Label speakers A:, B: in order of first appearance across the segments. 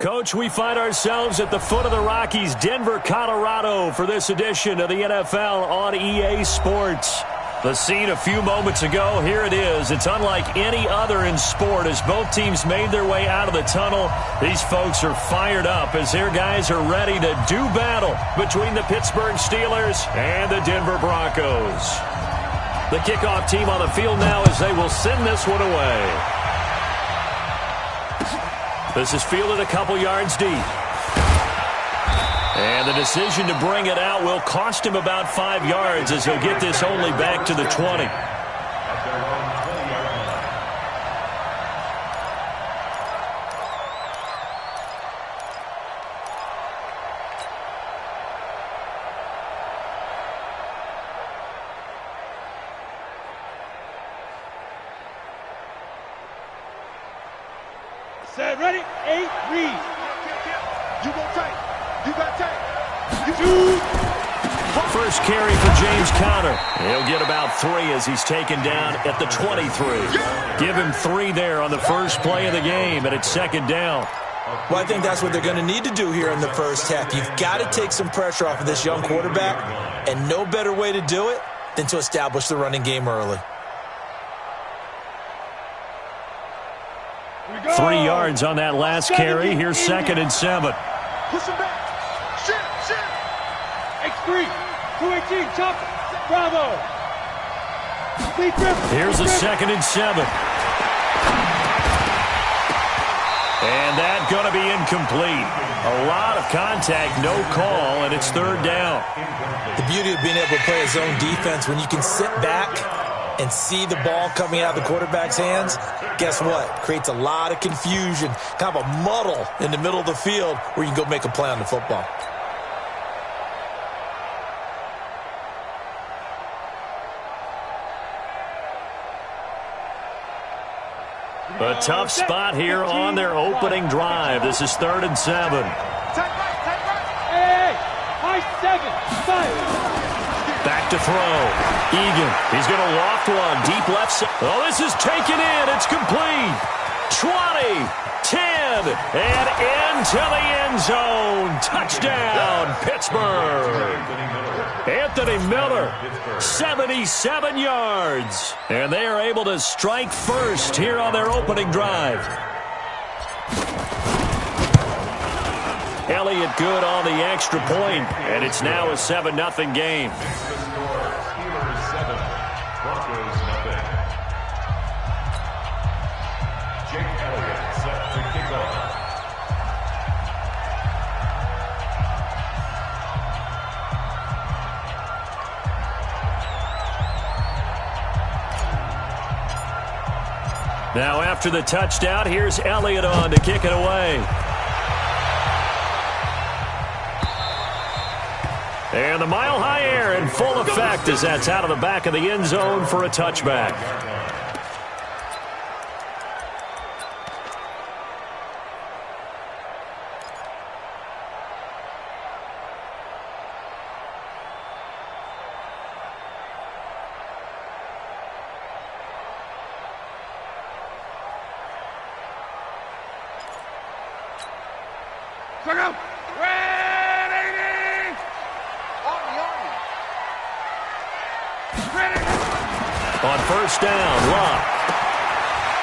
A: Coach, we find ourselves at the foot of the Rockies, Denver, Colorado, for this edition of the NFL on EA Sports. The scene a few moments ago, here it is. It's unlike any other in sport as both teams made their way out of the tunnel. These folks are fired up as their guys are ready to do battle between the Pittsburgh Steelers and the Denver Broncos. The kickoff team on the field now as they will send this one away. This is fielded a couple yards deep. And the decision to bring it out will cost him about 5 yards as he'll get this only back to the 20.
B: Set, ready, 8, read. You go tight. You got tight.
A: First carry for James Conner. He'll get about 3 as he's taken down at the 23. Give him 3 there on the first play of the game, and it's second down.
C: Well, I think that's what they're going to need to do here in the first half. You've got to take some pressure off of this young quarterback, and no better way to do it than to establish the running game early.
A: 3 yards on that last carry. Here's 2nd and 7.
B: Push him back. Shift. X3. 218. Chop. Bravo.
A: Here's a 2nd and 7. And that's going to be incomplete. A lot of contact, no call, and it's 3rd down.
C: The beauty of being able to play a zone defense when you can sit back and see the ball coming out of the quarterback's hands, guess what? Creates a lot of confusion, kind of a muddle in the middle of the field where you can go make a play on the football.
A: A tough spot here on their opening drive. This is 3rd and 7.
B: Hey, high 7, 5.
A: Back to throw. Egan, he's going to loft one. Deep left side. Oh, this is taken in. It's complete. 20, 10, and into the end zone. Touchdown, Pittsburgh. Anthony Miller, 77 yards. And they are able to strike first here on their opening drive. Elliott good on the extra point, and it's now a 7-0 game. Now after the touchdown, here's Elliott on to kick it away. And the mile-high air in full effect as that's out of the back of the end zone for a touchback. On first down, Locke.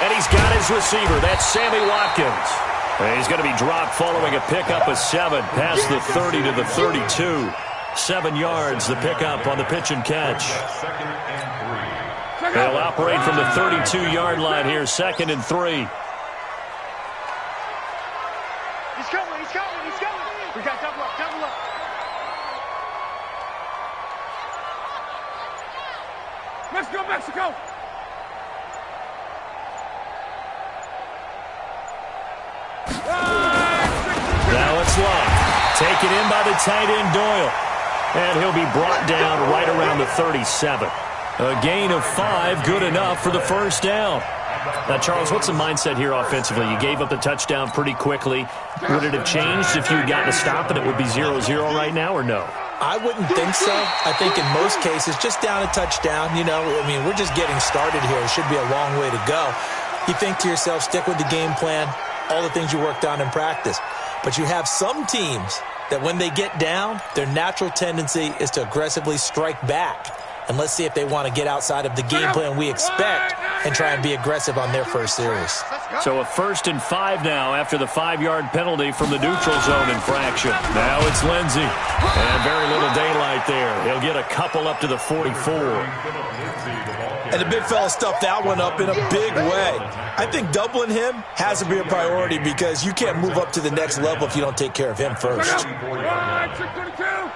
A: And he's got his receiver. That's Sammy Watkins. And he's going to be dropped following a pickup of 7 past the 30 to the 32. 7 yards, the pickup on the pitch and catch. They'll operate from the 32-yard line here, 2nd and 3.
B: He's coming. We got double up. Mexico.
A: Now it's Locke. Taken in by the tight end Doyle. And he'll be brought down right around the 37. A gain of 5, good enough for the first down. Now, Charles, what's the mindset here offensively? You gave up the touchdown pretty quickly. Would it have changed if you had gotten a stop and it would be 0-0 right now, or no?
C: I wouldn't think so. I think in most cases, just down a touchdown, we're just getting started here. It should be a long way to go. You think to yourself, stick with the game plan, all the things you worked on in practice. But you have some teams that when they get down, their natural tendency is to aggressively strike back. And let's see if they want to get outside of the game plan we expect and try and be aggressive on their first series.
A: So a 1st and 5 now after the 5-yard penalty from the neutral zone infraction. Now it's Lindsey. And very little daylight there. He'll get a couple up to the 44.
C: And the big fella stuffed that one up in a big way. I think doubling him has to be a priority because you can't move up to the next level if you don't take care of him first.
B: Watch QB drop.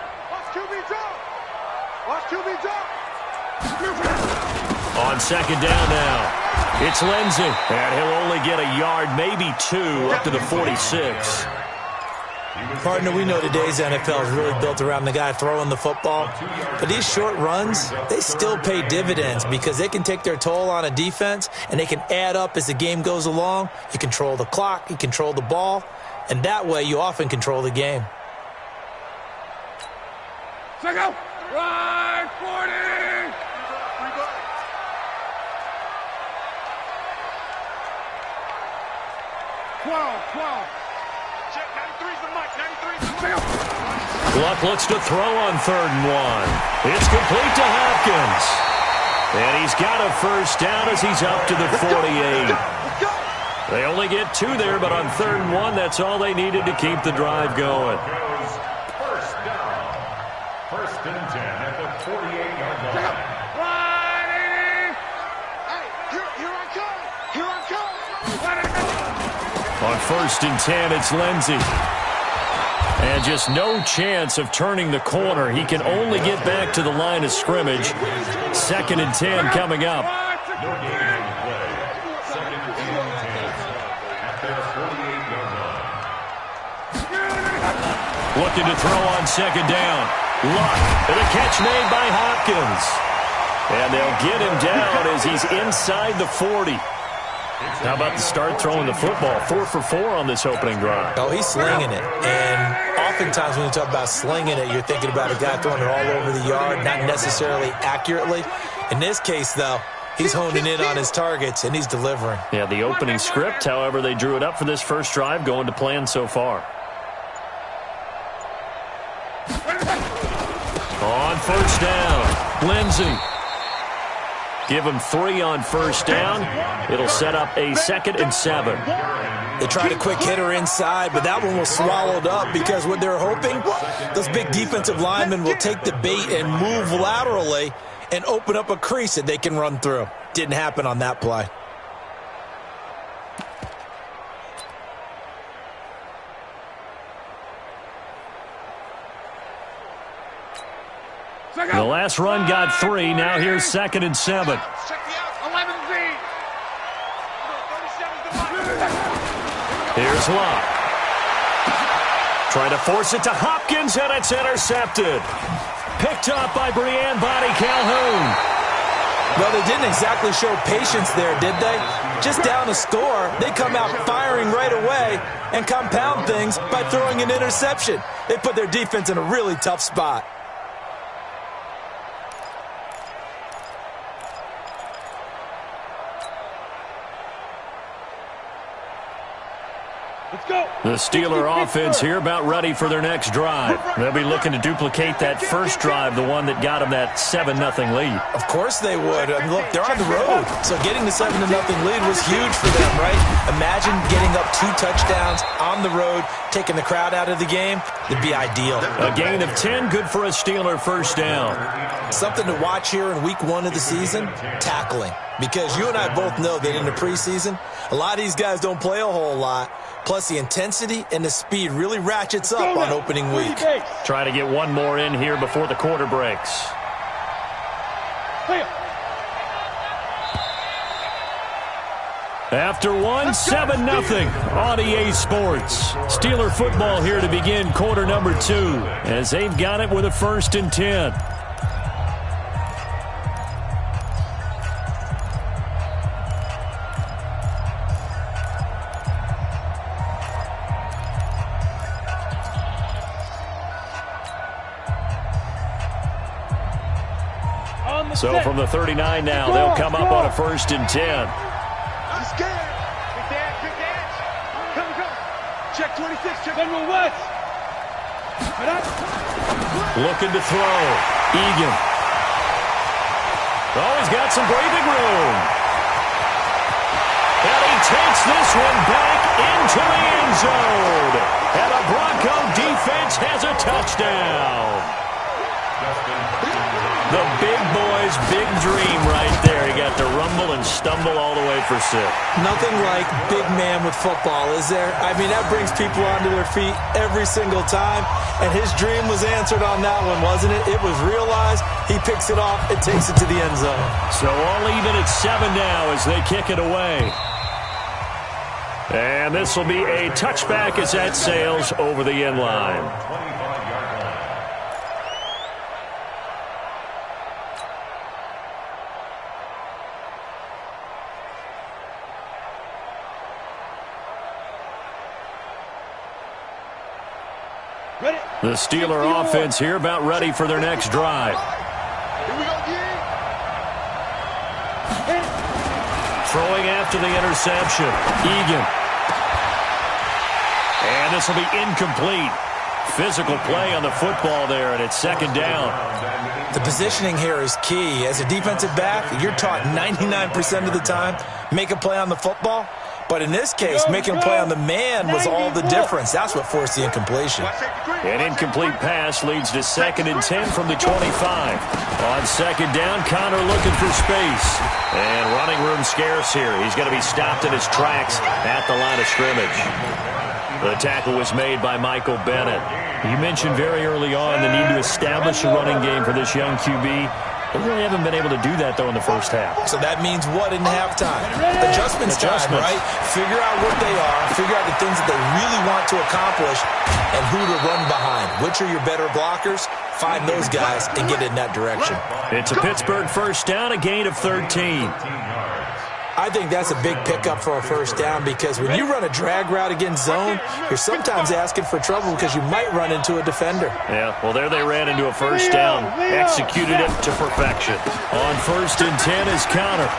A: On 2nd down now, it's Lindsey. And he'll only get a yard, maybe 2, up to the 46.
C: Partner, we know today's NFL is really built around the guy throwing the football. But these short runs, they still pay dividends because they can take their toll on a defense and they can add up as the game goes along. You control the clock, you control the ball, and that way you often control the game.
B: Check out. Right, 40. 12. Check, 93's the mic, 93's.
A: Luck looks to throw on 3rd and 1. It's complete to Hopkins. And he's got a 1st down as he's up to the 48. They only get 2 there, but on 3rd and 1, that's all they needed to keep the drive going.
D: First down. 1st and 10 at the 48-yard line.
A: On 1st and 10, it's Lindsey. And just no chance of turning the corner. He can only get back to the line of scrimmage. 2nd and 10 coming up.
D: No gain on the play. 2nd and 10 at their 48-yard line.
A: Looking to throw on 2nd down. Luck. And a catch made by Hopkins. And they'll get him down as he's inside the 40. How about the start throwing the football? 4 for 4 on this opening drive.
C: Oh, he's slinging it. And oftentimes when you talk about slinging it, you're thinking about a guy throwing it all over the yard, not necessarily accurately. In this case, though, he's honing in on his targets, and he's delivering.
A: Yeah, the opening script, however, they drew it up for this first drive, going to plan so far. On 1st down, Lindsey. Give him 3 on 1st down. It'll set up a 2nd and 7.
C: They tried a quick hitter inside, but that one was swallowed up because what they're hoping, those big defensive linemen will take the bait and move laterally and open up a crease that they can run through. Didn't happen on that play.
A: The last run got 3. Now here's 2nd and 7.
B: Check the out. 11Z. 37's the mic.
A: Here's Luck. Trying to force it to Hopkins, and it's intercepted. Picked up by Breanne Bonnie Calhoun.
C: Well, they didn't exactly show patience there, did they? Just down a score, they come out firing right away and compound things by throwing an interception. They put their defense in a really tough spot.
A: The Steeler offense here about ready for their next drive. They'll be looking to duplicate that first drive, the one that got them that 7-0 lead.
C: Of course they would. I mean, look, they're on the road, so getting the 7-0 lead was huge for them, right? Imagine getting up 2 touchdowns on the road, taking the crowd out of the game. It'd be ideal.
A: A gain of 10, good for a Steeler 1st down.
C: Something to watch here in week 1 of the season, tackling. Because you and I both know that in the preseason, a lot of these guys don't play a whole lot. Plus, the intensity and the speed really ratchets up on opening week.
A: Try to get one more in here before the quarter breaks. After one, 7-0 on EA Sports. Steeler football here to begin quarter number 2 as they've got it with a 1st and 10. So from the 39 now, they'll come up on a 1st and 10.
B: I'm scared. Good dad. Come. Check 26. Check Federal West.
A: Looking to throw. Egan. Oh, he's got some breathing room. And he takes this one back into the end zone. And the Bronco defense has a touchdown. The big boy's big dream right there. He got to rumble and stumble all the way for 6.
C: Nothing like big man with football, is there? I mean, that brings people onto their feet every single time. And his dream was answered on that one, wasn't it? It was realized. He picks it off and takes it to the end zone.
A: So all even at 7 now as they kick it away. And this will be a touchback as that sails over the end line. The Steeler offense here about ready for their next drive.
B: Here we go,
A: Throwing after the interception. Egan. And this will be incomplete. Physical play on the football there, and it's 2nd down.
C: The positioning here is key. As a defensive back, you're taught 99% of the time, make a play on the football. But in this case, making a play on the man was all the difference. That's what forced the incompletion.
A: An incomplete pass leads to 2nd and 10 from the 25. On 2nd down, Connor looking for space. And running room scarce here. He's going to be stopped in his tracks at the line of scrimmage. The tackle was made by Michael Bennett. You mentioned very early on the need to establish a running game for this young QB. They really haven't been able to do that, though, in the first half.
C: So that means what in halftime? Adjustments time, right? Figure out what they are, figure out the things that they really want to accomplish, and who to run behind. Which are your better blockers? Find those guys and get in that direction.
A: It's a Pittsburgh first down, a gain of 13.
C: I think that's a big pickup for a first down because when you run a drag route against zone, you're sometimes asking for trouble because you might run into a defender.
A: Yeah, well, there they ran into a first down, executed it to perfection. On 1st and 10 is Connor.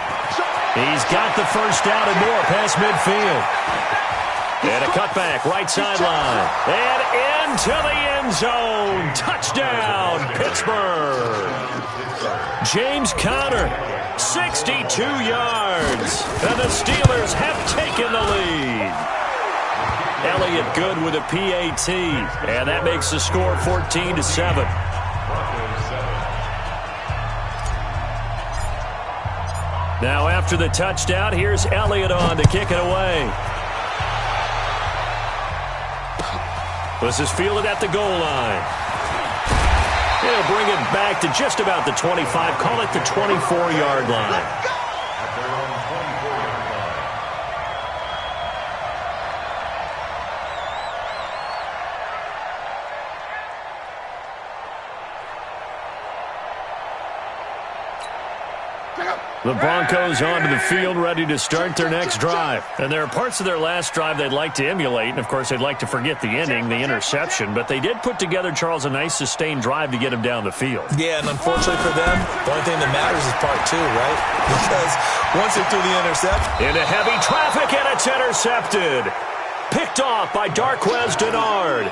A: He's got the first down and more past midfield. And a cutback, right sideline. And into the end zone. Touchdown, Pittsburgh. James Conner, 62 yards. And the Steelers have taken the lead. Elliott Good with a PAT. And that makes the score 14-7. Now after the touchdown, here's Elliott on to kick it away. This is fielded at the goal line. He'll bring it back to just about the 25. Call it the 24-yard line. The Broncos onto the field, ready to start their next drive. And there are parts of their last drive they'd like to emulate, and of course they'd like to forget the ending, the interception, but they did put together, Charles, a nice sustained drive to get him down the field. Yeah, and unfortunately for them, the only thing that matters is part 2, right? Because once they threw the interception. Into heavy traffic, and it's intercepted. Picked off by Darqueze Dennard.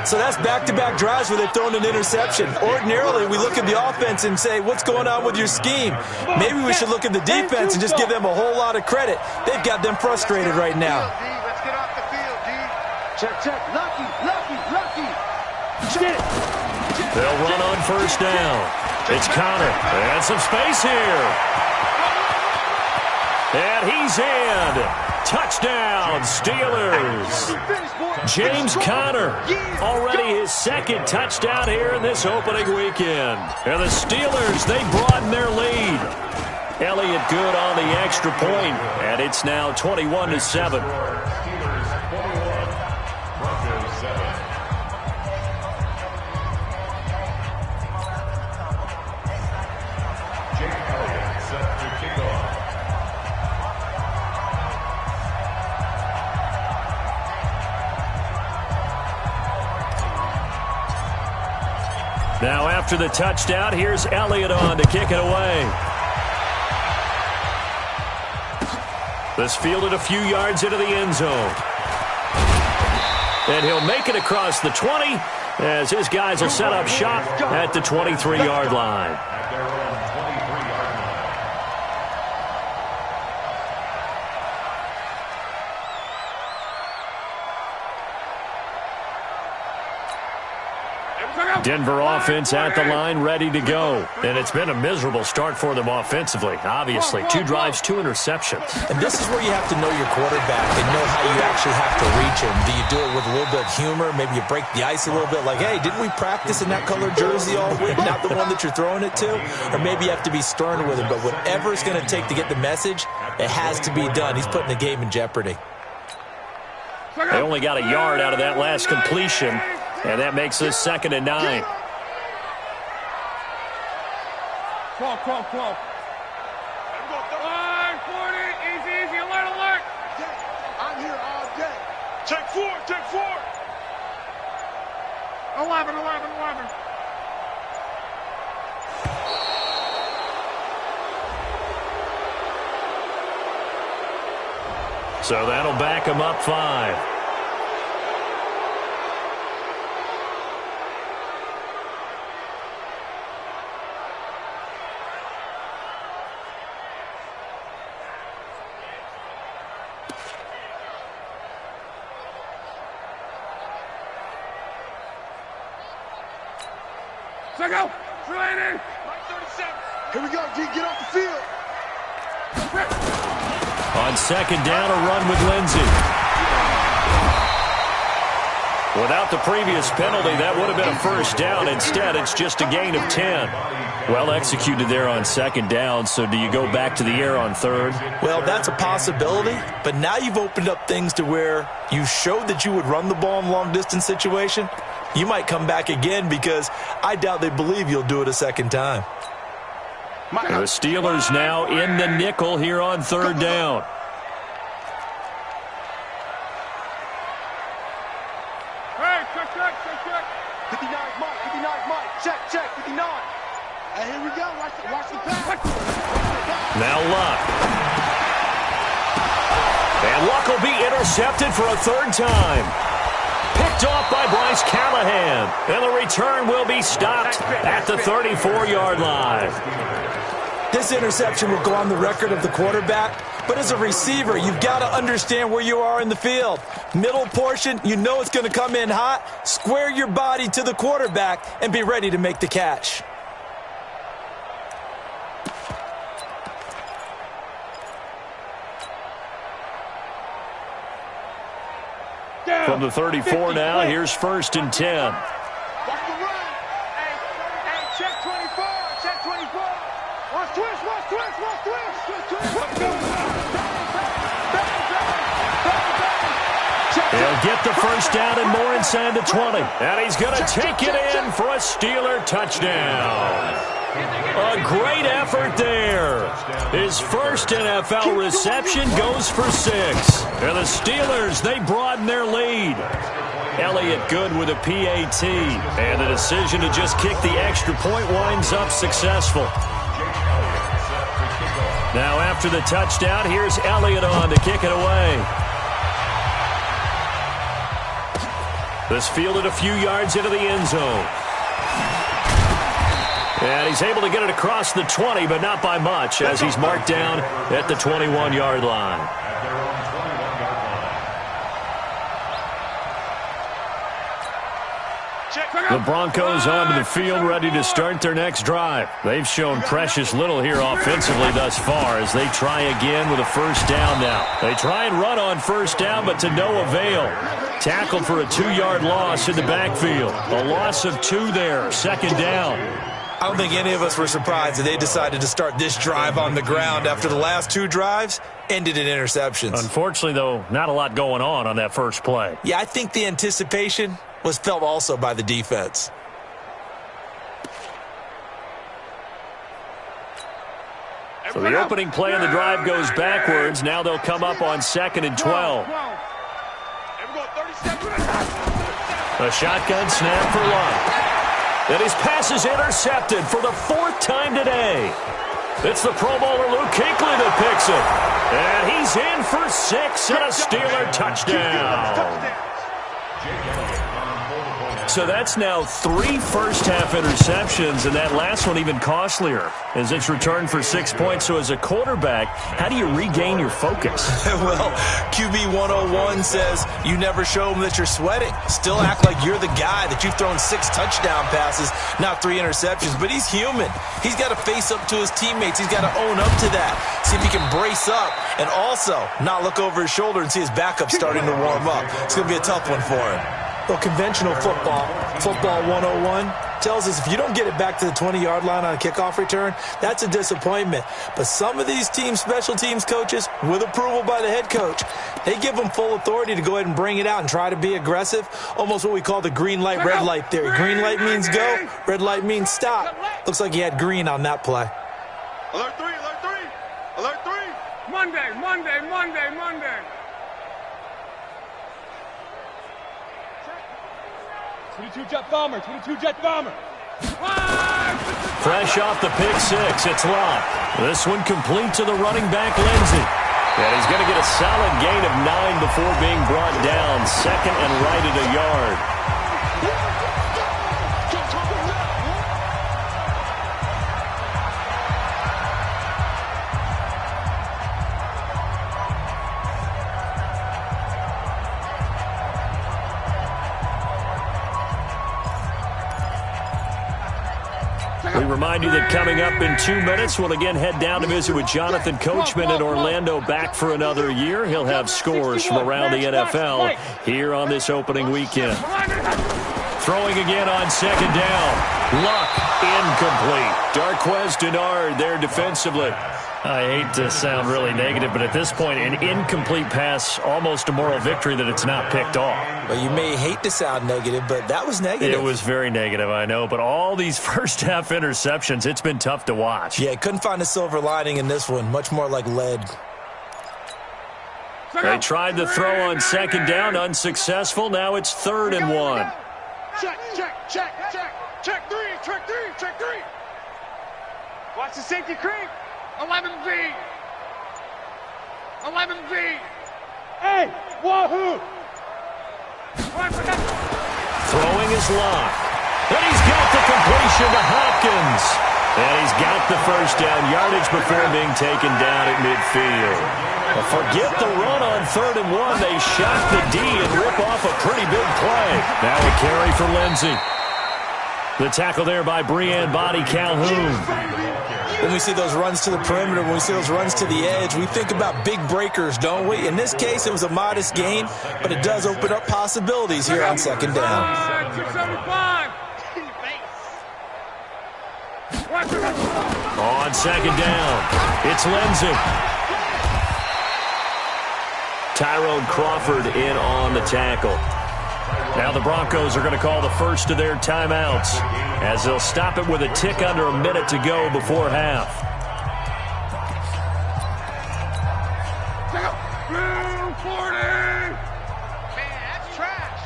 A: So that's back-to-back drives where they've thrown an interception. Ordinarily, we look at the offense and say, what's going on with your scheme? Maybe we should look at the defense and just give them a whole lot of credit. They've got them frustrated right now.
B: Let's get off the field, D. Check. Lucky. Check.
A: They'll run on first down. It's Connor. And some space here. And he's in. Touchdown, Steelers. James Conner, already his second touchdown here in this opening weekend. And the Steelers, they broaden their lead. Elliott Good on the extra point, and it's now 21-7. Now after the touchdown, here's Elliott on to kick it away. This fielded a few yards into the end zone. And he'll make it across the 20 as his guys will set up shop at the 23-yard line. Denver offense at the line, ready to go. And it's been a miserable start for them offensively, obviously. 2 drives, 2 interceptions.
C: And this is where you have to know your quarterback and know how you actually have to reach him. Do you do it with a little bit of humor? Maybe you break the ice a little bit like, hey, didn't we practice in that colored jersey all week? Not the one that you're throwing it to? Or maybe you have to be stern with him. But whatever it's going to take to get the message, it has to be done. He's putting the game in jeopardy.
A: They only got a yard out of that last completion. And that makes this 2nd and 9.
B: 12. Line 40, easy, alert.
E: I'm here all day.
B: Take 4. 11.
A: So that'll back him up 5.
B: Go.
E: Here we go, G. Get off the field.
A: On 2nd down, a run with Lindsey. Without the previous penalty, that would have been a 1st down. Instead, it's just a gain of 10. Well executed there on 2nd down, so do you go back to the air on 3rd?
C: Well, that's a possibility, but now you've opened up things to where you showed that you would run the ball in long-distance situation. You might come back again because I doubt they believe you'll do it a 2nd time.
A: The Steelers now in the nickel here on 3rd down.
B: Hey, check.
E: 59 Mike. Check, 59. And here we go. Watch the pass.
A: Now Luck. And Luck will be intercepted for a 3rd time. Picked off by Bryce Callahan. And the return will be stopped at the 34-yard line.
C: This interception will go on the record of the quarterback, but as a receiver, you've got to understand where you are in the field. Middle portion, you know it's going to come in hot. Square your body to the quarterback and be ready to make the catch.
A: From the 34 now, here's 1st and 10.
E: Watch the run. Hey, check 24. Watch twist.
A: He'll get the 1st down and more inside the 20. And he's going to take it in for a Steeler touchdown. A great effort there. His 1st NFL reception goes for 6. And the Steelers, they broaden their lead. Elliott Good with a PAT. And the decision to just kick the extra point winds up successful. Now after the touchdown, here's Elliott on to kick it away. This fielded a few yards into the end zone. And he's able to get it across the 20, but not by much, as he's marked down at the 21-yard line. The Broncos onto the field, ready to start their next drive. They've shown precious little here offensively thus far as they try again with a 1st down now. They try and run on 1st down, but to no avail. Tackled for a 2-yard loss in the backfield. A loss of 2 there, 2nd down.
C: I don't think any of us were surprised that they decided to start this drive on the ground after the last 2 drives ended in interceptions.
A: Unfortunately, though, not a lot going on that first play.
C: Yeah, I think the anticipation was felt also by the defense.
A: So the opening play of the drive goes backwards. Now they'll come up on 2nd and 12. A shotgun snap for Luck. And his pass is intercepted for the 4th time today. It's the Pro Bowler Luke Kuechly that picks it. And he's in for 6 and a Steeler touchdown. So that's now 3 first-half interceptions, and that last one even costlier as it's returned for 6 points. So as a quarterback, how do you regain your focus?
C: Well, QB 101 says you never show them that you're sweating. Still act like you're the guy, that you've thrown 6 touchdown passes, not 3 interceptions. But he's human. He's got to face up to his teammates. He's got to own up to that. See if he can brace up and also not look over his shoulder and see his backup starting to warm up. It's going to be a tough one for him. Well, conventional football 101, tells us if you don't get it back to the 20-yard line on a kickoff return, that's a disappointment. But some of these teams, special teams coaches, with approval by the head coach, they give them full authority to go ahead and bring it out and try to be aggressive, almost what we call the green light, red light theory. Green light means go, red light means stop. Looks like he had green on that play.
E: Alert 3, alert 3, alert 3.
B: Monday. 22 jet bomber.
A: Fresh off the pick 6, it's Locke. This one complete to the running back, Lindsey. And he's going to get a solid gain of 9 before being brought down. Second and right at a yard. We remind you that coming up in 2 minutes, we'll again head down to visit with Jonathan Coachman in Orlando, back for another year. He'll have scores from around the NFL here on this opening weekend. Throwing again on second down. Luck incomplete. Darqueze Dennard there defensively. I hate to sound really negative, but at this point, an incomplete pass, almost a moral victory that it's not picked off.
C: Well, you may hate to sound negative, but that was negative.
A: It was very negative, I know, but all these first-half interceptions, it's been tough to watch.
C: Yeah, couldn't find a silver lining in this one. Much more like lead.
A: They tried the throw on second down, unsuccessful. Now it's 3rd and 1.
E: Check 3. Watch the safety creep. 11 V.
B: Hey, wahoo!
A: Throwing is Locke. And he's got the completion to Hopkins. And he's got the first down yardage before being taken down at midfield. Well, forget the run on 3rd and 1. They shot the D and rip off a pretty big play. Now a carry for Lindsey. The tackle there by Brean Body Calhoun.
C: When we see those runs to the perimeter, when we see those runs to the edge, we think about big breakers, don't we? In this case, it was a modest gain, but it does open up possibilities here on second down.
A: On second down, it's Lindsey. Tyrone Crawford in on the tackle. Now the Broncos are going to call the first of their timeouts as they'll stop it with a tick under a minute to go before half.
B: Blue 40!
E: Man, that's trash.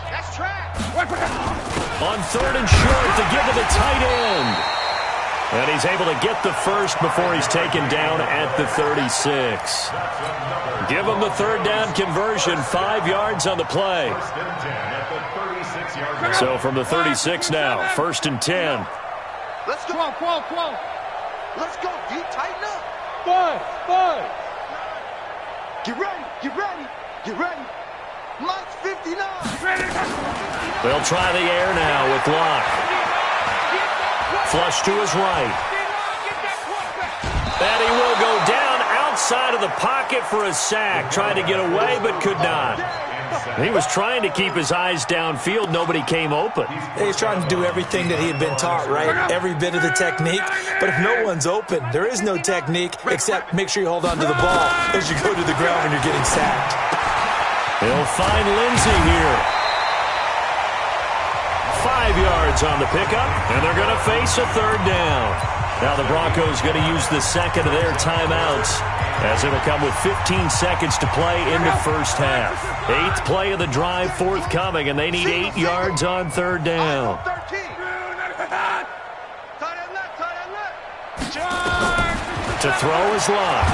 A: On 3rd and short to give to the tight end. And he's able to get the first before he's taken down at the 36. Give him the 3rd down conversion, 5 yards on the play. So from the 36 now, 1st and 10.
E: Let's go. Let's go. D, tighten up.
B: 5.
E: Get ready. Mike's 59.
A: They'll try the air now with Locke. Flush to his right. And he will go down outside of the pocket for a sack. Tried to get away, but could not. He was trying to keep his eyes downfield. Nobody came open.
C: He's trying to do everything that he had been taught, right? Every bit of the technique. But if no one's open, there is no technique except make sure you hold on to the ball as you go to the ground when you're getting sacked.
A: He'll find Lindsey here. 5 yards on the pickup, and they're going to face a 3rd down. Now the Broncos going to use the second of their timeouts as it'll come with 15 seconds to play in the first half. 8th play of the drive forthcoming, and they need 8 yards on 3rd down. To throw is Locke.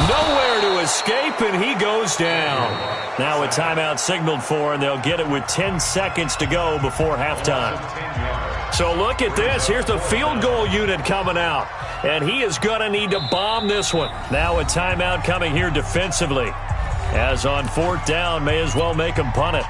A: Nowhere to escape. escape, and he goes down. Now a timeout signaled for, and they'll get it with 10 seconds to go before halftime. So look at this. Here's the field goal unit coming out, and he is going to need to bomb this one. Now a timeout coming here defensively. As on 4th down, may as well make him punt it.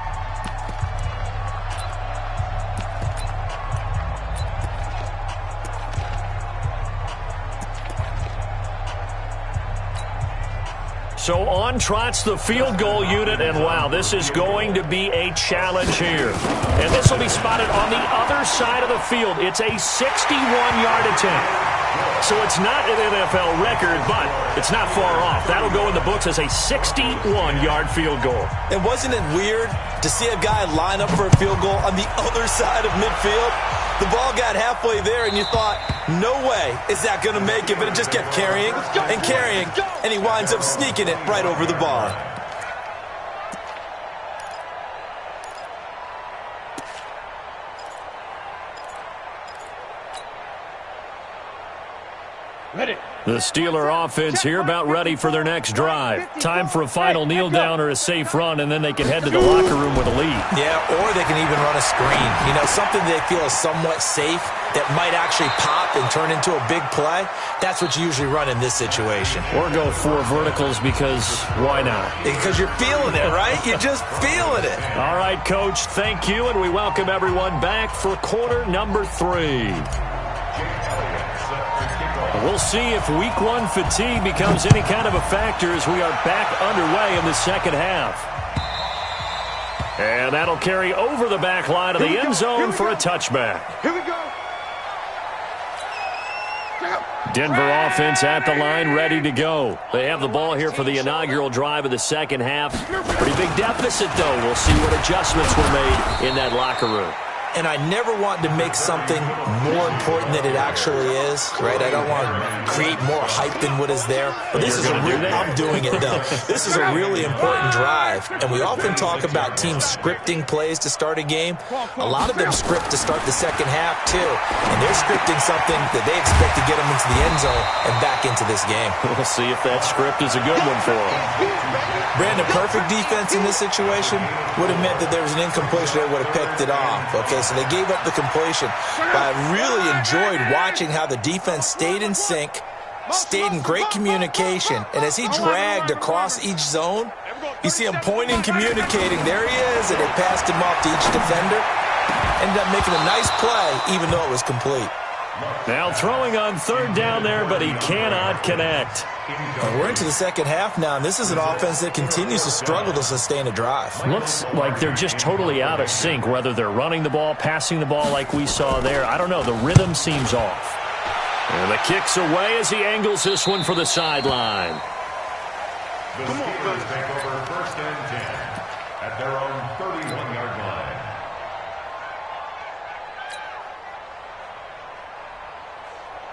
A: So on trots the field goal unit, and wow, this is going to be a challenge here. And this will be spotted on the other side of the field. It's a 61-yard attempt. So it's not an NFL record, but it's not far off. That'll go in the books as a 61-yard field goal.
C: And wasn't it weird to see a guy line up for a field goal on the other side of midfield? The ball got halfway there, and you thought, no way is that going to make it, but it just kept carrying and carrying, and he winds up sneaking it right over the bar.
B: Ready.
A: The Steeler offense here about ready for their next drive. Time for a final kneel down or a safe run, and then they can head to the locker room with a lead.
C: Yeah, or they can even run a screen. You know, something they feel is somewhat safe that might actually pop and turn into a big play. That's what you usually run in this situation.
A: Or go 4 verticals because why not?
C: Because you're feeling it, right? You're just feeling it.
A: All right, Coach, thank you, and we welcome everyone back for quarter number 3. We'll see if week 1 fatigue becomes any kind of a factor as we are back underway in the second half. And that'll carry over the back line of the end zone for a touchback.
B: Here we go.
A: Denver offense at the line, ready to go. They have the ball here for the inaugural drive of the second half. Pretty big deficit, though. We'll see what adjustments were made in that locker room.
C: And I never want to make something more important than it actually is, right? I don't want to create more hype than what is there. But this is a real, I'm doing it, though. This is a really important drive. And we often talk about teams scripting plays to start a game. A lot of them script to start the second half, too. And they're scripting something that they expect to get them into the end zone and back into this game.
A: We'll see if that script is a good one for them.
C: Brandon, perfect defense in this situation would have meant that there was an incompletion that would have picked it off. Okay, so they gave up the completion. But I really enjoyed watching how the defense stayed in sync, stayed in great communication, and as he dragged across each zone, you see him pointing, communicating. There he is, and they passed him off to each defender. Ended up making a nice play, even though it was complete.
A: Now throwing on 3rd down there, but he cannot connect.
C: And we're into the second half now, and this is an offense that continues to struggle to sustain a drive.
A: Looks like they're just totally out of sync, whether they're running the ball, passing the ball like we saw there. I don't know. The rhythm seems off. And the kick's away as he angles this one for the sideline.
D: The Steelers take over 1st and 10 at their own 31-yard line.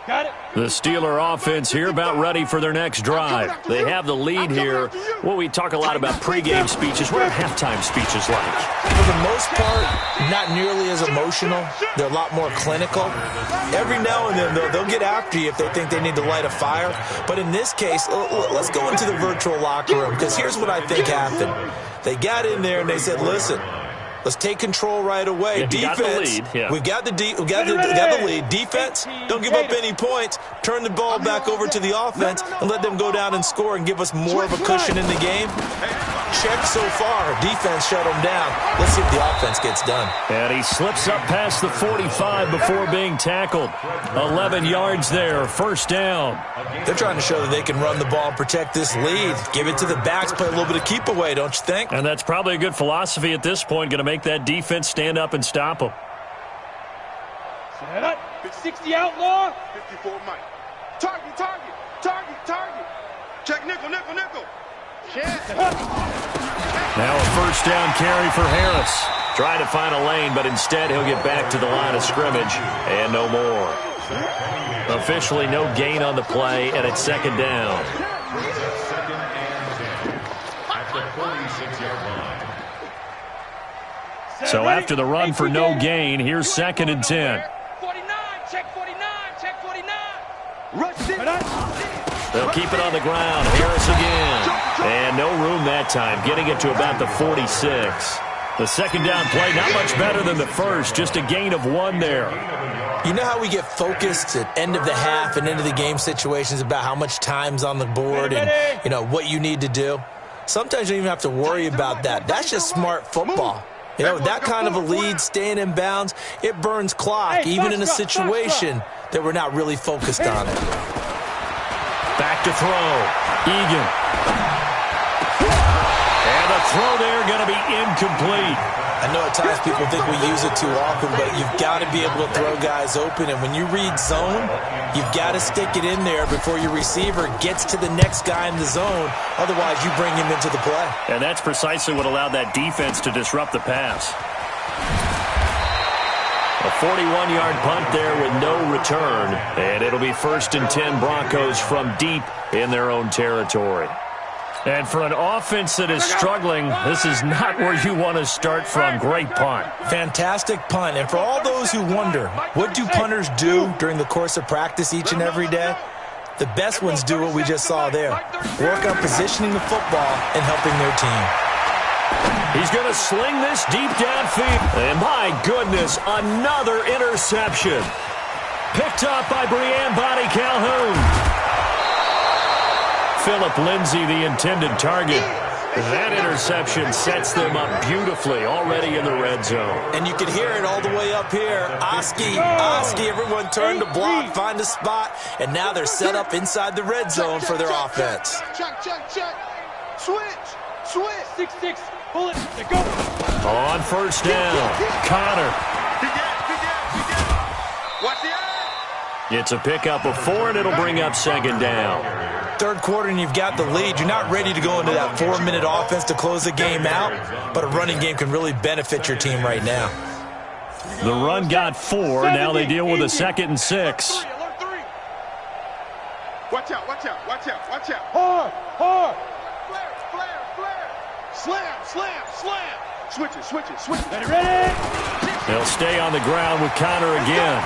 B: Got it.
A: The Steeler offense here about ready for their next drive. They have the lead here. Well, we talk a lot about pregame speeches. What are halftime speeches like?
C: For the most part, not nearly as emotional. They're a lot more clinical. Every now and then, they'll get after you if they think they need to light a fire. But in this case, let's go into the virtual locker room, because here's what I think happened. They got in there and they said, listen, let's take control right away.
A: Yeah,
C: defense, we got the lead. Defense, don't give up any points. Turn the ball back over to the offense and let them go down and score and give us more of a cushion in the game. Check so far. Defense shut them down. Let's see if the offense gets done.
A: And he slips up past the 45 before being tackled. 11 yards there, 1st down.
C: They're trying to show that they can run the ball and protect this lead. Give it to the backs, play a little bit of keep away, don't you think?
A: And that's probably a good philosophy at this point, going to make that defense stand up and stop them.
B: Set up. 60 outlaw.
E: 54 Mike. Target, target, target, target. Check nickel, nickel, nickel.
A: Now a 1st down carry for Harris. Trying to find a lane, but instead he'll get back to the line of scrimmage and no more. Officially no gain on the play, and it's 2nd down.
D: Second and 10 at the 46-yard line.
A: So after the run for no gain, here's 2nd and 10.
B: 49, check 49, check 49.
E: Rush it.
A: They'll keep it on the ground. Harris again. that time, getting it to about the 46. The second down play, not much better than the first, just a gain of 1 there.
C: You know how we get focused at end of the half and end of the game situations about how much time's on the board and, you know, what you need to do? Sometimes you don't even have to worry about that. That's just smart football. You know, that kind of a lead, staying in bounds, it burns clock, even in a situation that we're not really focused on it.
A: Back to throw. Egan. And the throw there going to be incomplete.
C: I know at times people think we use it too often, but you've got to be able to throw guys open. And when you read zone, you've got to stick it in there before your receiver gets to the next guy in the zone. Otherwise, you bring him into the play.
A: And that's precisely what allowed that defense to disrupt the pass. A 41-yard punt there with no return. And it'll be 1st and 10 Broncos from deep in their own territory. And for an offense that is struggling, this is not where you want to start from. Great punt.
C: Fantastic punt. And for all those who wonder, what do punters do during the course of practice each and every day? The best ones do what we just saw there. Work on positioning the football and helping their team.
A: He's going to sling this deep downfield. And my goodness, another interception. Picked up by Breanne Bonnie Calhoun. Philip Lindsay, the intended target. That interception sets them up beautifully already in the red zone.
C: And you can hear it all the way up here. Oski, everyone turned to block, find a spot, and now they're set up inside the red zone for their offense.
E: Check. Switch. 6-6. Pull it. Go.
A: On 1st down, Connor.
E: Watch the eye.
A: It's a pickup of 4, and it'll bring up 2nd down.
C: Third quarter and you've got the lead. You're not ready to go into that 4-minute offense to close the game out, but a running game can really benefit your team right now.
A: The run got 4. Now they deal with a 2nd and 6.
E: Watch out. Hard. Flare. Slam. Switch it. Ready.
A: They'll stay on the ground with Connor again.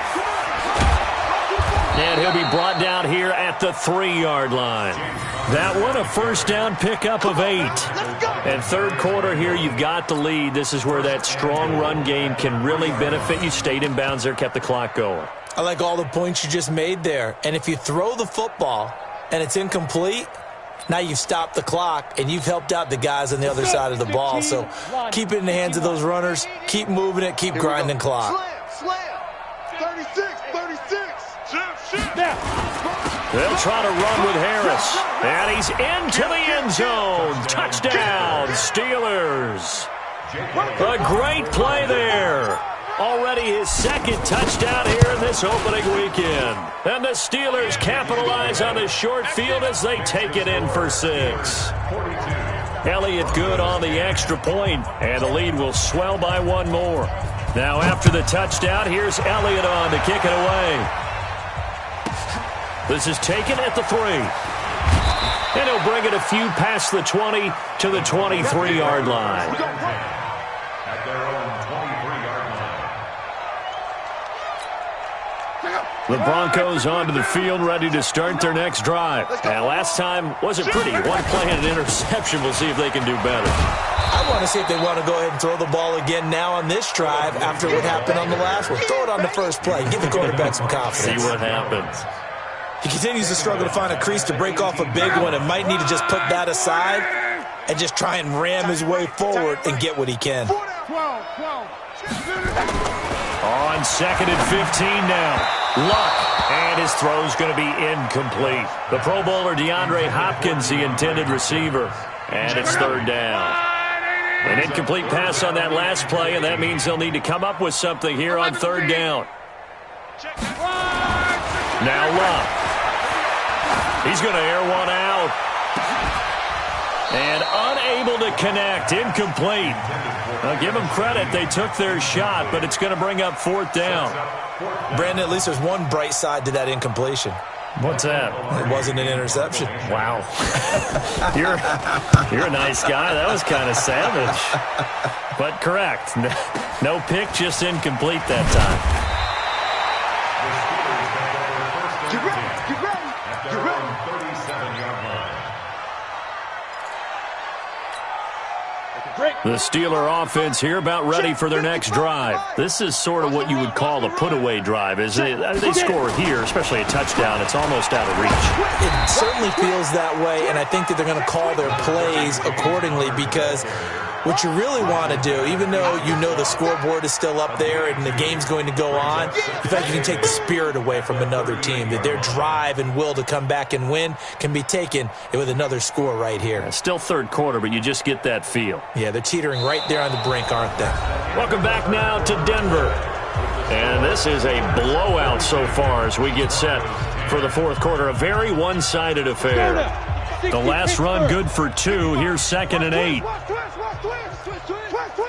A: And he'll be brought down here at the 3-yard line. That one, a 1st down pickup of 8. And third quarter here, you've got the lead. This is where that strong run game can really benefit you. Stayed in bounds there, kept the clock going.
C: I like all the points you just made there. And if you throw the football and it's incomplete, now you've stopped the clock and you've helped out the guys on the other side of the ball. So keep it in the hands of those runners. Keep moving it. Keep grinding clock.
E: Slam. 36.
A: They'll try to run with Harris. And he's into the end zone. Touchdown, Steelers. A great play there. Already his 2nd touchdown here in this opening weekend. And the Steelers capitalize on the short field as they take it in for 6. Elliott good on the extra point, and the lead will swell by 1 more. Now after the touchdown, here's Elliott on to kick it away. This is taken at the 3. And he'll bring it a few past the 20 to the 23-yard line.
D: At their own 23-yard line.
A: The Broncos onto the field, ready to start their next drive. And last time wasn't pretty. 1 play and an interception. We'll see if they can do better.
C: I want to see if they want to go ahead and throw the ball again now on this drive after what happened on the last one. Throw it on the first play. Give the quarterback some confidence.
A: See what happens.
C: He continues to struggle to find a crease to break off a big one and might need to just put that aside and just try and ram his way forward and get what he can.
A: On 2nd and 15 now. Luck. And his throw's going to be incomplete. The Pro Bowler DeAndre Hopkins, the intended receiver. And it's 3rd down. An incomplete pass on that last play, and that means they'll need to come up with something here on 3rd down. Now Luck. He's going to air one out. And unable to connect. Incomplete. Now give them credit. They took their shot, but it's going to bring up 4th down.
C: Brandon, at least there's one bright side to that incompletion.
A: What's that?
C: It wasn't an interception.
A: Wow. You're a nice guy. That was kind of savage. But correct. No pick, just incomplete that time. The Steeler offense here about ready for their next drive. This is sort of what you would call a put-away drive. As they score here, especially a touchdown, it's almost out of reach.
C: It certainly feels that way, and I think that they're going to call their plays accordingly because what you really want to do, even though you know the scoreboard is still up there and the game's going to go on, in fact, you can take the spirit away from another team, that their drive and will to come back and win can be taken with another score right here.
A: It's still third quarter, but you just get that feel.
C: Yeah, they're teetering right there on the brink, aren't they?
A: Welcome back now to Denver. And this is a blowout so far as we get set for the fourth quarter. A very one-sided affair. The last run good for 2. Here's 2nd and 8.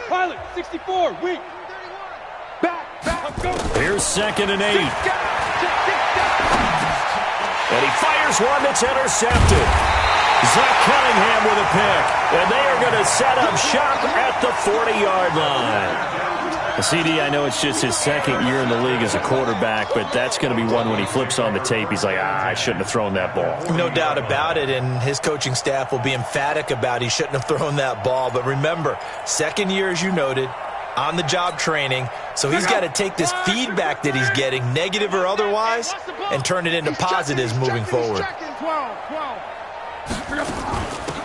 B: Pilot, 64, weak. Back, go.
A: Here's 2nd and 8. And he fires one that's intercepted. Zach Cunningham with a pick. And they are going to set up shop at the 40-yard line. CD, I know it's just his second year in the league as a quarterback, but that's going to be one when he flips on the tape. He's like, I shouldn't have thrown that ball.
C: No doubt about it, and his coaching staff will be emphatic about he shouldn't have thrown that ball. But remember, second year, as you noted, on-the-job training, so he's got to take this feedback that he's getting, negative or otherwise, and turn it into positives moving forward.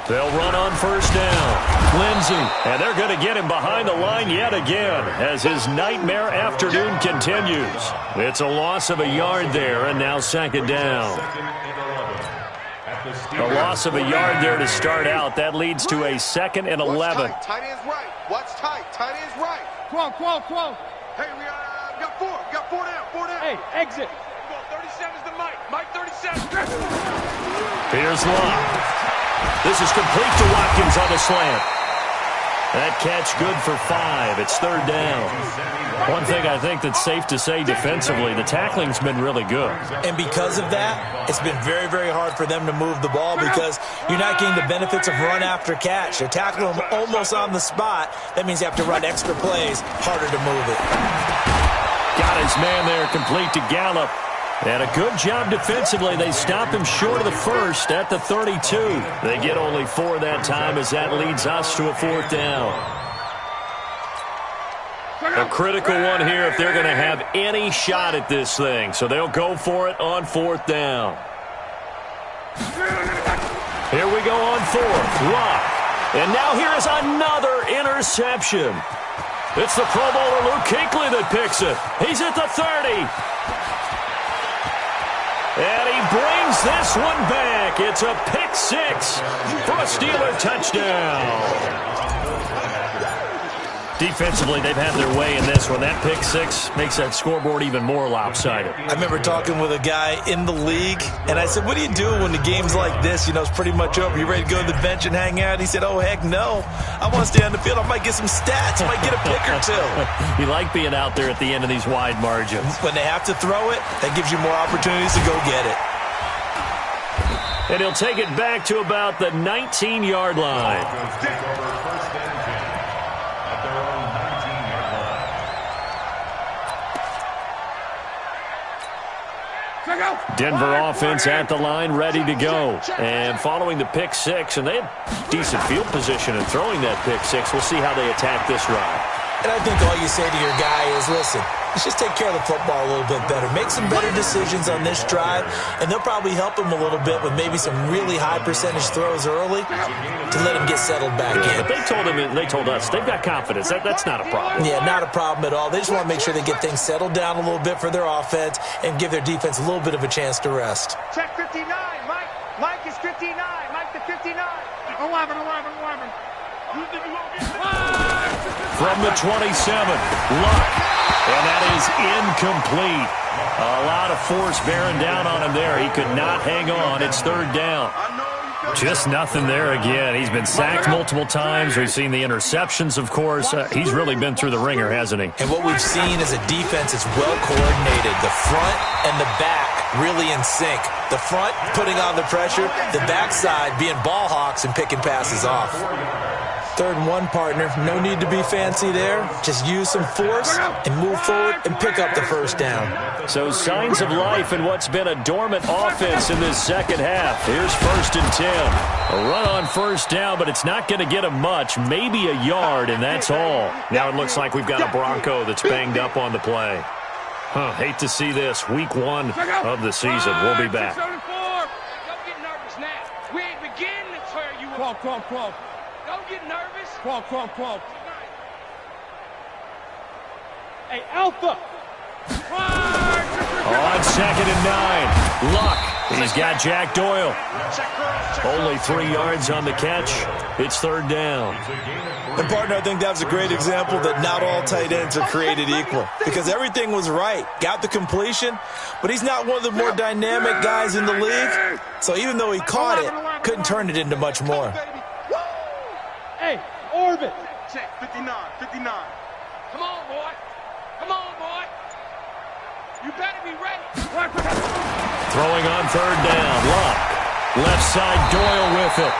A: They'll run on first down. Lindsey, and they're going to get him behind the line yet again as his nightmare afternoon continues. It's a loss of a yard there, and now 2nd down. A loss of a yard there to start out. That leads to a 2nd and 11.
E: Tight end's right. What's tight? Tight end's right.
B: 12.
E: Hey, we got 4. We got 4 down. 4 down.
B: Hey, exit.
E: 37's the Mike. Mike 37.
A: Here's Locke. This is complete to Watkins on the slant. That catch good for 5. It's 3rd down. One thing I think that's safe to say defensively, the tackling's been really good.
C: And because of that, it's been very, very hard for them to move the ball because you're not getting the benefits of run after catch. They're tackling them almost on the spot. That means you have to run extra plays, harder to move it.
A: Got his man there, complete to Gallup. And a good job defensively. They stop him short of the first at the 32. They get only 4 that time as that leads us to a 4th down. A critical one here if they're going to have any shot at this thing. So they'll go for it on 4th down. Here we go on 4th. Locke. And now here is another interception. It's the Pro Bowler Luke Kuechly that picks it. He's at the 30. And he brings this one back. It's a pick 6 for a Steeler touchdown. Defensively, they've had their way in this one. That pick 6 makes that scoreboard even more lopsided.
C: I remember talking with a guy in the league, and I said, what do you do when the game's like this? You know, it's pretty much over. You ready to go to the bench and hang out? He said, oh, heck no. I want to stay on the field. I might get some stats. I might get a pick or 2.
A: You like being out there at the end of these wide margins.
C: When they have to throw it, that gives you more opportunities to go get it.
A: And he'll take it back to about the 19-yard line. Denver offense at the line, ready to go. And following the pick 6, and they had decent field position in throwing that pick 6. We'll see how they attack this ride.
C: And I think all you say to your guy is, listen, let's just take care of the football a little bit better. Make some better decisions on this drive, and they'll probably help him a little bit with maybe some really high percentage throws early to let him get settled back in.
A: But they told us they've got confidence. That's not a problem.
C: Yeah, not a problem at all. They just want to make sure they get things settled down a little bit for their offense and give their defense a little bit of a chance to rest.
E: Check 59, Mike. Mike is 59. Mike the 59. 11.
A: From the 27, Luck. And that is incomplete. A lot of force bearing down on him there. He could not hang on. It's 3rd down. Just nothing there again. He's been sacked multiple times. We've seen the interceptions, of course. He's really been through the ringer, hasn't he?
C: And what we've seen is a defense that's well coordinated. The front and the back really in sync. The front putting on the pressure, the backside being ball hawks and picking passes off. 3rd and 1, partner. No need to be fancy there. Just use some force and move forward and pick up the first down.
A: So signs of life in what's been a dormant offense in this second half. Here's 1st and 10. A run on first down, but it's not going to get him much. Maybe a yard, and that's all. Now it looks like we've got a Bronco that's banged up on the play. Hate to see this. Week 1 of the season. We'll be back.
F: Don't get nervous now. We ain't beginning to tear you up. Club. Don't get nervous.
B: Club. Hey, Alpha.
A: On 2nd and 9. Luck. He's got Jack Doyle. Only 3 yards on the catch. It's 3rd down.
C: And, partner, I think that was a great example that not all tight ends are created equal because everything was right. Got the completion, but he's not one of the more dynamic guys in the league. So even though he caught it, couldn't turn it into much more.
B: Hey, Orbit.
E: Check, 59.
F: Come on, boy. You better be ready.
A: Throwing on 3rd down. Luck. Left side, Doyle with it.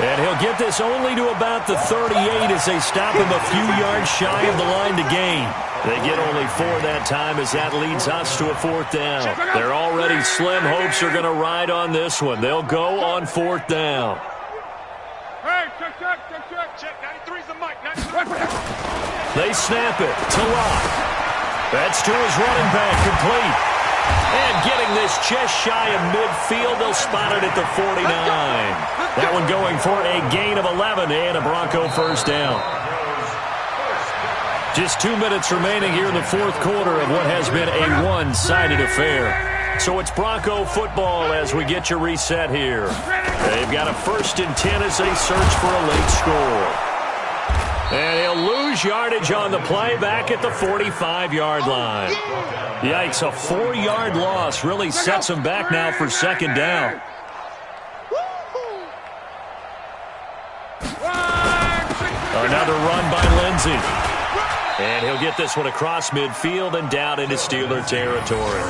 A: And he'll get this only to about the 38 as they stop him a few yards shy of the line to gain. They get only 4 that time as that leads us to a 4th down. They're already slim hopes are going to ride on this one. They'll go on 4th down.
B: Hey, check.
E: Check, 93's the mic.
A: They snap it to Luck. That's to his running back, complete. And getting this just shy of midfield, they'll spot it at the 49. That one going for a gain of 11 and a Bronco 1st down. Just 2 minutes remaining here in the 4th quarter of what has been a one-sided affair. So it's Bronco football as we get you reset here. They've got a 1st and 10 as they search for a late score. And he'll lose yardage on the play back at the 45-yard line. Yikes, a 4-yard loss really sets him back now for 2nd down. Another run by Lindsey. And he'll get this one across midfield and down into Steeler territory.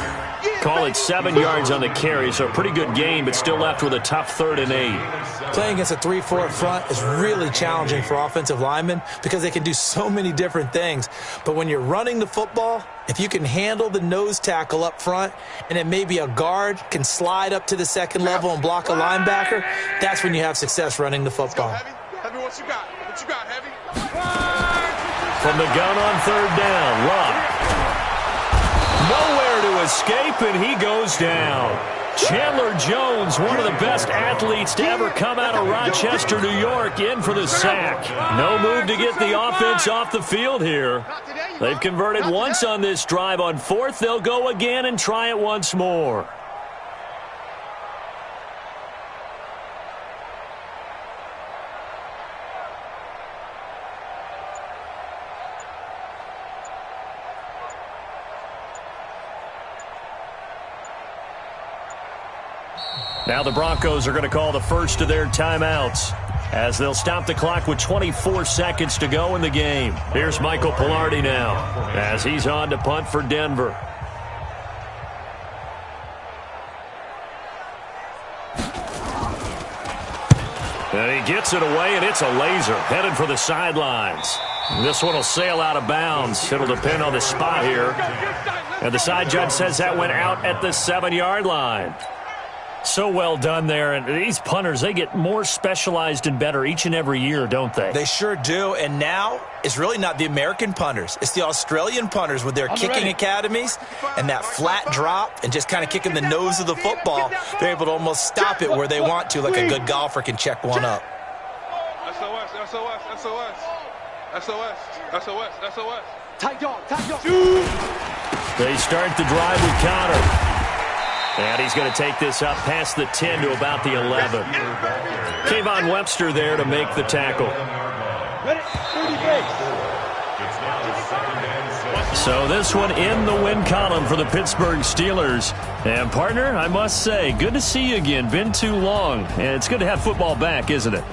A: Call it 7 yards on the carry, so a pretty good game, but still left with a tough 3rd and 8.
C: Playing against a 3-4 front is really challenging for offensive linemen because they can do so many different things. But when you're running the football, if you can handle the nose tackle up front and then maybe a guard can slide up to the 2nd level and block a linebacker, that's when you have success running the football.
E: Heavy, what you got? Heavy?
A: From the gun on 3rd down, Luck. Nowhere to escape, and he goes down. Chandler Jones, one of the best athletes to ever come out of Rochester, New York, in for the sack. No move to get the offense off the field here. They've converted once on this drive. On 4th, they'll go again and try it once more. Now the Broncos are going to call the first of their timeouts as they'll stop the clock with 24 seconds to go in the game. Here's Michael Pilardi now as he's on to punt for Denver. And he gets it away, and it's a laser headed for the sidelines. This one will sail out of bounds. It'll depend on the spot here. And the side judge says that went out at the 7-yard line. So well done there. And these punters, they get more specialized and better each and every year, don't they?
C: They sure do. And now it's really not the American punters. It's the Australian punters with their kicking academies and that flat drop and just kind of kicking the nose of the football. They're able to almost stop it where they want to, like a good golfer can check one up.
E: SOS.
B: Tight dog.
A: They start the drive with Connor. And he's going to take this up past the 10 to about the 11. Kayvon Webster there to make the tackle. So this one in the win column for the Pittsburgh Steelers. And partner, I must say, good to see you again. Been too long. And it's good to have football back, isn't it?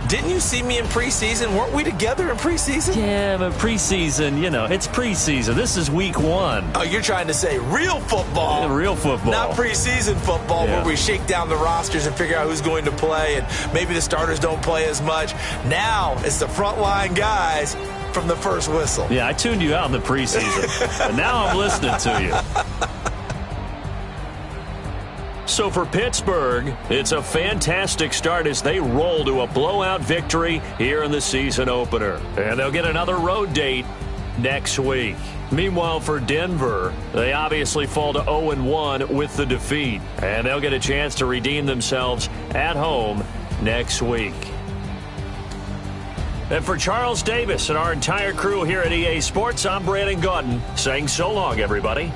C: Didn't you see me in preseason? Weren't we together in preseason?
A: Yeah, but preseason, it's preseason. This is week 1.
C: Oh, you're trying to say real football.
A: Yeah, real football.
C: Not preseason football where we shake down the rosters and figure out who's going to play, and maybe the starters don't play as much. Now it's the frontline guys from the first whistle.
A: Yeah, I tuned you out in the preseason, but now I'm listening to you. So for Pittsburgh, it's a fantastic start as they roll to a blowout victory here in the season opener. And they'll get another road date next week. Meanwhile, for Denver, they obviously fall to 0-1 with the defeat. And they'll get a chance to redeem themselves at home next week. And for Charles Davis and our entire crew here at EA Sports, I'm Brandon Gaudin saying so long, everybody.